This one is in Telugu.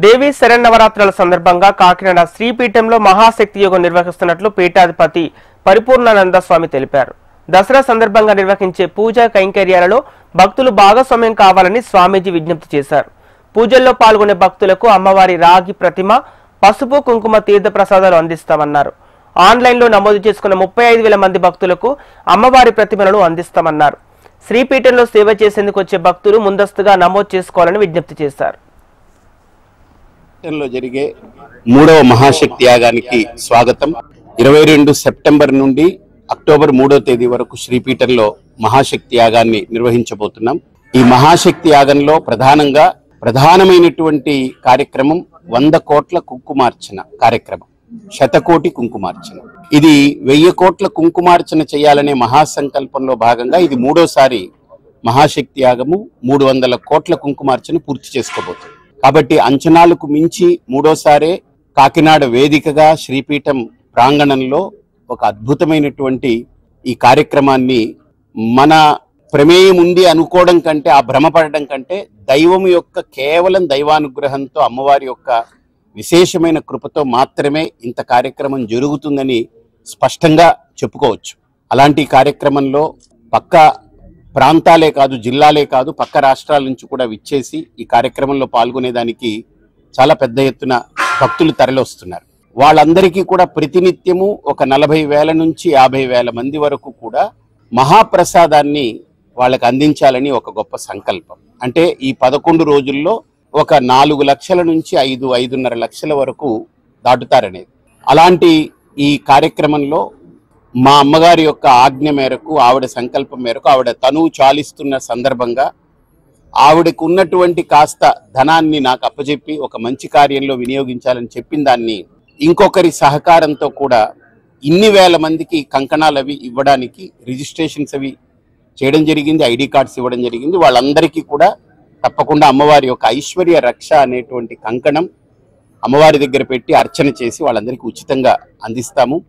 దేవి శరన్నవరాత్రుల సందర్భంగా కాకినాడ శ్రీపీఠంలో మహాశక్తి యోగం నిర్వహిస్తున్నట్లు పీఠాధిపతి పరిపూర్ణానంద స్వామి తెలిపారు. దసరా సందర్భంగా నిర్వహించే పూజా కైంకర్యాలలో భక్తులు భాగస్వామ్యం కావాలని స్వామీజీ విజ్ఞప్తి చేశారు. పూజల్లో పాల్గొనే భక్తులకు అమ్మవారి రాగి ప్రతిమ, పసుపు కుంకుమ తీర్థ ప్రసాదాలు అందిస్తామన్నారు. ఆన్లైన్లో నమోదు చేసుకున్న 35,000 మంది భక్తులకు అమ్మవారి ప్రతిమలను అందిస్తామన్నారు. శ్రీపీఠంలో సేవ చేసేందుకు వచ్చే భక్తులు ముందస్తుగా నమోదు చేసుకోవాలని విజ్ఞప్తి చేశారు. జరిగే 3వ మహాశక్తి యాగానికి స్వాగతం. 22 సెప్టెంబర్ నుండి అక్టోబర్ 3వ తేదీ వరకు శ్రీపీఠంలో మహాశక్తి యాగాన్ని నిర్వహించబోతున్నాం. ఈ మహాశక్తి యాగంలో ప్రధానమైనటువంటి కార్యక్రమం 100 కోట్ల కుంకుమార్చన కార్యక్రమం, శతకోటి కుంకుమార్చన. ఇది 1000 కోట్ల కుంకుమార్చన చేయాలనే మహాసంకల్పంలో భాగంగా ఇది 3వసారి మహాశక్తి యాగము. 300 కోట్ల కుంకుమార్చన పూర్తి చేసుకోబోతుంది. కాబట్టి అంచనాలకు మించి 3వసారే కాకినాడ వేదికగా శ్రీపీఠం ప్రాంగణంలో ఒక అద్భుతమైనటువంటి ఈ కార్యక్రమాన్ని మన ప్రమేయం ఉంది అనుకోవడం కంటే, ఆ భ్రమపడడం కంటే దైవం యొక్క కేవలం దైవానుగ్రహంతో, అమ్మవారి యొక్క విశేషమైన కృపతో మాత్రమే ఇంత కార్యక్రమం జరుగుతుందని స్పష్టంగా చెప్పుకోవచ్చు. అలాంటి కార్యక్రమంలో పక్క ప్రాంతాలే కాదు, జిల్లాలే కాదు, పక్క రాష్ట్రాల నుంచి కూడా విచ్చేసి ఈ కార్యక్రమంలో పాల్గొనేదానికి చాలా పెద్ద ఎత్తున భక్తులు తరలివస్తున్నారు. వాళ్ళందరికీ కూడా ప్రతినిత్యము ఒక 40,000 నుంచి 50,000 మంది వరకు కూడా మహాప్రసాదాన్ని వాళ్ళకి అందించాలని ఒక గొప్ప సంకల్పం. అంటే ఈ 11 రోజుల్లో ఒక 4 లక్షల నుంచి 5-5.5 లక్షల వరకు దాటుతారనేది. అలాంటి ఈ కార్యక్రమంలో మా అమ్మగారి యొక్క ఆజ్ఞ మేరకు, ఆవిడ సంకల్పం మేరకు, ఆవిడ తనువు చాలిస్తున్న సందర్భంగా ఆవిడకు ఉన్నటువంటి కాస్త ధనాన్ని నాకు అప్పచెప్పి ఒక మంచి కార్యంలో వినియోగించాలని చెప్పిన దాన్ని ఇంకొకరి సహకారంతో కూడా ఇన్ని వేల మందికి కంకణాలు అవి ఇవ్వడానికి రిజిస్ట్రేషన్స్ అవి చేయడం జరిగింది, ఐడి కార్డ్స్ ఇవ్వడం జరిగింది. వాళ్ళందరికీ కూడా తప్పకుండా అమ్మవారి యొక్క ఐశ్వర్య రక్ష అనేటువంటి కంకణం అమ్మవారి దగ్గర పెట్టి అర్చన చేసి వాళ్ళందరికీ ఉచితంగా అందిస్తాము.